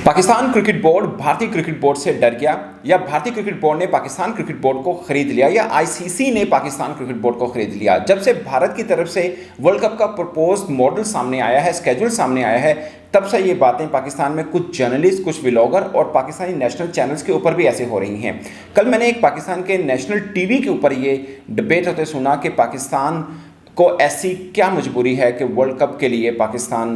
Pakistan cricket board भारतीय cricket board से डर गया या भारतीय क्रिकेट बोर्ड ने पाकिस्तान क्रिकेट बोर्ड को खरीद लिया या आईसीसी ने पाकिस्तान क्रिकेट बोर्ड को खरीद लिया। जब से भारत की तरफ से वर्ल्ड कप का प्रपोज्ड मॉडल सामने आया है, स्केड्यूल सामने आया है, तब से ये बातें पाकिस्तान में कुछ जर्नलिस्ट, कुछ व्लॉगर और पाकिस्तानी नेशनल चैनल्स के ऊपर भी ऐसे हो रही हैं। कल मैंने एक पाकिस्तान के नेशनल टीवी के ऊपर ये डिबेट होते सुना कि पाकिस्तान को ऐसी क्या मजबूरी है कि वर्ल्ड कप के लिए पाकिस्तान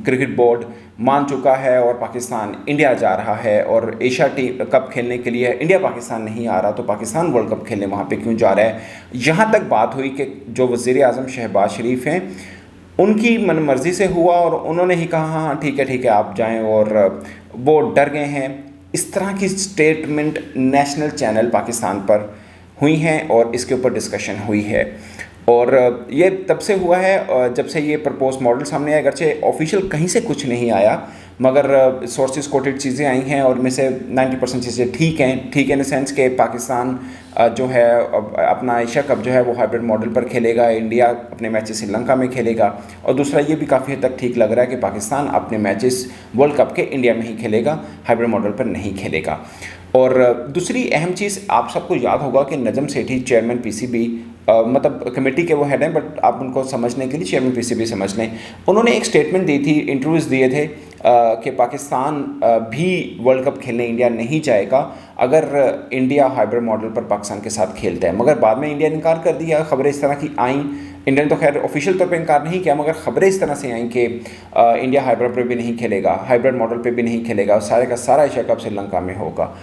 क्रिकेट बोर्ड मान चुका है और पाकिस्तान इंडिया जा रहा है, और एशिया कप खेलने के लिए इंडिया पाकिस्तान नहीं आ रहा तो पाकिस्तान वर्ल्ड कप खेलने वहाँ पे क्यों जा रहा है। यहाँ तक बात हुई कि जो वज़ीर आज़म शहबाज शरीफ हैं उनकी मनमर्जी से हुआ और उन्होंने ही कहा हाँ ठीक है आप जाएँ, और वो डर गए हैं। इस तरह की स्टेटमेंट नेशनल चैनल पाकिस्तान पर हुई हैं और इसके ऊपर डिस्कशन हुई है। और ये तब से हुआ है जब से ये प्रपोज मॉडल सामने आया, अगरचे ऑफिशियल कहीं से कुछ नहीं आया, मगर सोर्सेज कोटेड चीज़ें आई हैं और में से 90% चीज़ें ठीक हैं इन द सेंस के पाकिस्तान जो है अपना एशिया कप जो है वो हाइब्रिड मॉडल पर खेलेगा, इंडिया अपने मैचेस श्रीलंका में खेलेगा, और दूसरा ये भी काफ़ी हद तक ठीक लग रहा है कि पाकिस्तान अपने मैचेस वर्ल्ड कप के इंडिया में ही खेलेगा, हाइब्रिड मॉडल पर नहीं खेलेगा। और दूसरी अहम चीज़ आप सबको याद होगा कि नजम सेठी चेयरमैन पीसीबी मतलब कमेटी के वो हेड हैं, बट आप उनको समझने के लिए चेयरमैन पीसीबी समझ लें, उन्होंने एक स्टेटमेंट दी थी, इंटरव्यूज़ दिए थे कि पाकिस्तान भी वर्ल्ड कप खेलने इंडिया नहीं जाएगा अगर इंडिया हाइब्रिड मॉडल पर पाकिस्तान के साथ खेलता है। मगर बाद में इंडिया ने इनकार कर दिया। खबरें इस तरह की आईं, इंडिया ने तो खैर ऑफिशियल तौर पे इनकार नहीं किया, मगर खबरें इस तरह से आईं कि इंडिया हाइब्रिड पर भी नहीं खेलेगा, हाइब्रिड मॉडल पर भी नहीं खेलेगा, सारे का सारा एशिया कप श्रीलंका में होगा।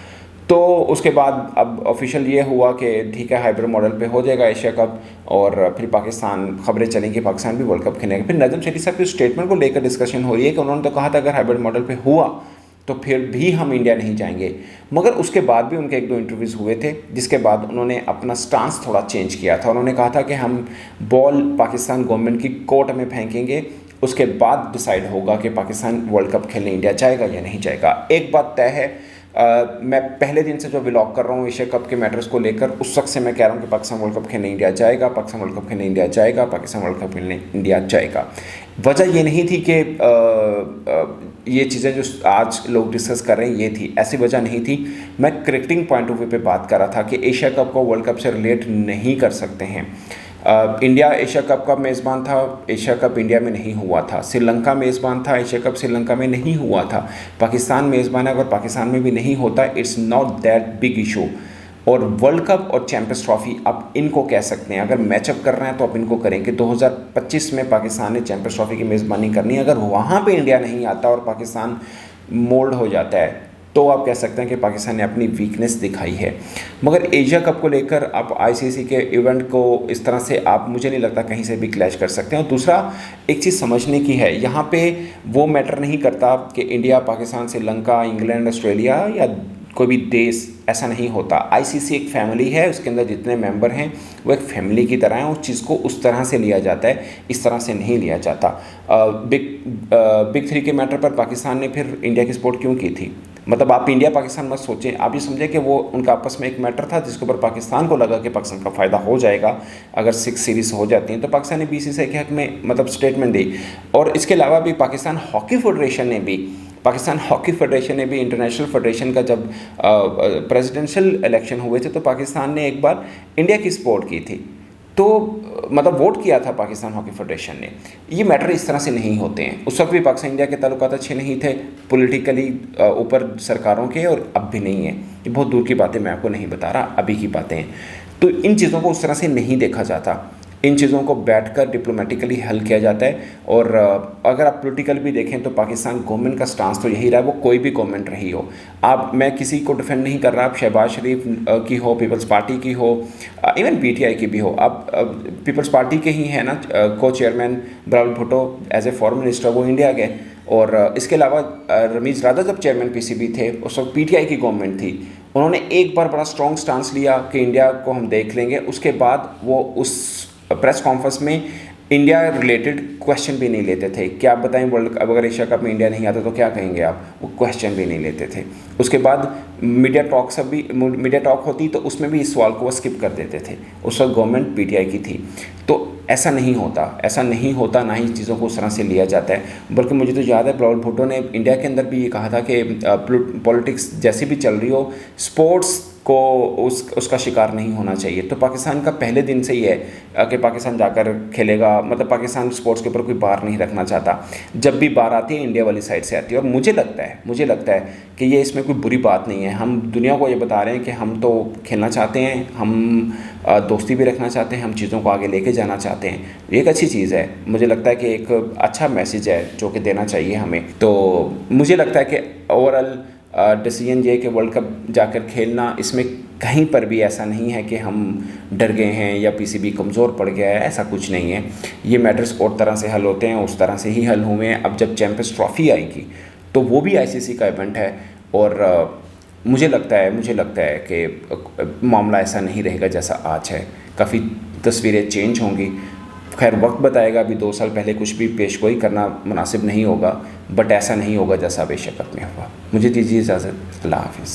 तो उसके बाद अब ऑफिशियल ये हुआ कि ठीक है हाइब्रिड मॉडल पे हो जाएगा एशिया कप, और फिर पाकिस्तान, खबरें चलेंगी पाकिस्तान भी वर्ल्ड कप खेलेगा। फिर नजम सेठी साहब की स्टेटमेंट को लेकर डिस्कशन हो रही है कि उन्होंने तो कहा था अगर हाइब्रिड मॉडल पे हुआ तो फिर भी हम इंडिया नहीं जाएंगे, मगर उसके बाद भी उनके 1-2 इंटरव्यूज़ हुए थे जिसके बाद उन्होंने अपना स्टांस थोड़ा चेंज किया था। उन्होंने कहा था कि हम बॉल पाकिस्तान गवर्नमेंट की कोर्ट में फेंकेंगे, उसके बाद डिसाइड होगा कि पाकिस्तान वर्ल्ड कप खेलने इंडिया जाएगा या नहीं जाएगा। एक बात तय है, मैं पहले दिन से जो व्लॉग कर रहा हूँ एशिया कप के मैटर्स को लेकर, उस वक्त से मैं कह रहा हूँ कि पाकिस्तान वर्ल्ड कप खेलने इंडिया जाएगा, पाकिस्तान वर्ल्ड कप खेलने इंडिया जाएगा, पाकिस्तान वर्ल्ड कप खेलने इंडिया जाएगा। वजह ये नहीं थी कि ये चीज़ें जो आज लोग डिस्कस कर रहे हैं ये थी, ऐसी वजह नहीं थी। मैं क्रिकेटिंग पॉइंट ऑफ व्यू पे बात कर रहा था कि एशिया कप को वर्ल्ड कप से रिलेट नहीं कर सकते हैं। इंडिया एशिया कप का मेज़बान था, एशिया कप इंडिया में नहीं हुआ था। श्रीलंका मेज़बान था, एशिया कप श्रीलंका में नहीं हुआ था। पाकिस्तान मेज़बान है, अगर पाकिस्तान में भी नहीं होता it's not that big issue. और वर्ल्ड कप और चैंपियंस ट्रॉफी आप इनको कह सकते हैं, अगर मैचअप कर रहे हैं तो आप इनको करेंगे। 2025 में पाकिस्तान ने चैंपियंस ट्रॉफी की मेज़बानी करनी है, अगर वहाँ पर इंडिया नहीं आता और पाकिस्तान मोल्ड हो जाता है तो आप कह सकते हैं कि पाकिस्तान ने अपनी वीकनेस दिखाई है। मगर एशिया कप को लेकर आप आईसीसी के इवेंट को इस तरह से आप, मुझे नहीं लगता कहीं से भी क्लैश कर सकते हैं। और दूसरा एक चीज़ समझने की है, यहाँ पे वो मैटर नहीं करता कि India, Pakistan, Sri Lanka, England, Australia या कोई भी देश, ऐसा नहीं होता। आईसीसी एक फैमिली है, उसके अंदर जितने मेंबर हैं वो एक फैमिली की तरह हैं, उस चीज़ को उस तरह से लिया जाता है, इस तरह से नहीं लिया जाता। बिग 3 के मैटर पर पाकिस्तान ने फिर इंडिया की सपोर्ट क्यों की थी? मतलब आप इंडिया पाकिस्तान मत सोचें, आप ये समझें कि वो उनका आपस में एक मैटर था जिसके ऊपर पाकिस्तान को लगा कि पाकिस्तान का फ़ायदा हो जाएगा अगर 6 सीरीज़ हो जाती हैं, तो पाकिस्तान ने बीसीसीआई के हक़ में मतलब स्टेटमेंट दी। और इसके अलावा भी पाकिस्तान हॉकी फेडरेशन ने भी इंटरनेशनल फेडरेशन का जब प्रेसिडेंशियल इलेक्शन हुए थे तो पाकिस्तान ने एक बार इंडिया की सपोर्ट की थी, तो मतलब वोट किया था पाकिस्तान हॉकी फेडरेशन ने। ये मैटर इस तरह से नहीं होते हैं। उस वक्त भी पाकिस्तान इंडिया के ताल्लुकात अच्छे नहीं थे पॉलिटिकली ऊपर सरकारों के, और अब भी नहीं है। ये बहुत दूर की बातें मैं आपको नहीं बता रहा, अभी की बातें हैं। तो इन चीज़ों को उस तरह से नहीं देखा जाता, इन चीज़ों को बैठकर डिप्लोमेटिकली हल किया जाता है। और अगर आप पॉलिटिकल भी देखें तो पाकिस्तान गवर्नमेंट का स्टांस तो यही रहा है, वो कोई भी गवर्नमेंट रही हो। आप, मैं किसी को डिफेंड नहीं कर रहा, आप शहबाज शरीफ की हो, पीपल्स पार्टी की हो, इवन पीटीआई की भी हो, आप पीपल्स पार्टी के ही हैं ना को chairman Bilawal Bhutto as a foreign minister, वो इंडिया गए। और इसके अलावा रमीज़ राजा जब चेयरमैन पीसीबी थे उस वक्त पीटीआई की गवर्नमेंट थी, उन्होंने एक बार बड़ा स्ट्रॉन्ग स्टांस लिया कि इंडिया को हम देख लेंगे। उसके बाद वो उस प्रेस कॉन्फ्रेंस में इंडिया रिलेटेड क्वेश्चन भी नहीं लेते थे। क्या आप बताएं, वर्ल्ड अब अगर एशिया कप में इंडिया नहीं आता तो क्या कहेंगे आप, वो क्वेश्चन भी नहीं लेते थे। उसके बाद मीडिया टॉक होती तो उसमें भी इस सवाल को वो स्किप कर देते थे। उस वक्त गवर्नमेंट पीटीआई की थी। तो ऐसा नहीं होता, ना ही चीज़ों को उस तरह से लिया जाता है। बल्कि मुझे तो याद है बिलावल भुट्टो ने इंडिया के अंदर भी ये कहा था कि पॉलिटिक्स जैसी भी चल रही हो, स्पोर्ट्स को उसका शिकार नहीं होना चाहिए। तो पाकिस्तान का पहले दिन से ही है कि पाकिस्तान जाकर खेलेगा, मतलब पाकिस्तान स्पोर्ट्स के ऊपर कोई बार नहीं रखना चाहता। जब भी बार आती है इंडिया वाली साइड से आती है। और मुझे लगता है कि ये इसमें कोई बुरी बात नहीं है। हम दुनिया को ये बता रहे हैं कि हम तो खेलना चाहते हैं, हम दोस्ती भी रखना चाहते हैं, हम चीज़ों को आगे लेके जाना चाहते हैं। ये एक अच्छी चीज़ है। मुझे लगता है कि एक अच्छा मैसेज है जो कि देना चाहिए हमें। तो मुझे लगता है कि ओवरऑल डिसीजन ये कि वर्ल्ड कप जाकर खेलना, इसमें कहीं पर भी ऐसा नहीं है कि हम डर गए हैं या पीसीबी कमज़ोर पड़ गया है, ऐसा कुछ नहीं है। ये मैटर्स और तरह से हल होते हैं, उस तरह से ही हल हुए हैं। अब जब चैंपियंस ट्रॉफ़ी आएगी तो वो भी आईसीसी का इवेंट है। और मुझे लगता है कि मामला ऐसा नहीं रहेगा जैसा आज है। काफ़ी तस्वीरें चेंज होंगी। खैर वक्त बताएगा। अभी 2 साल पहले कुछ भी पेशगोई करना मुनासिब नहीं होगा, बट ऐसा नहीं होगा जैसा अब एशिया कप में हुआ। मुझे दीजिए इजाज़त। अल्लाह हाफ़िज़।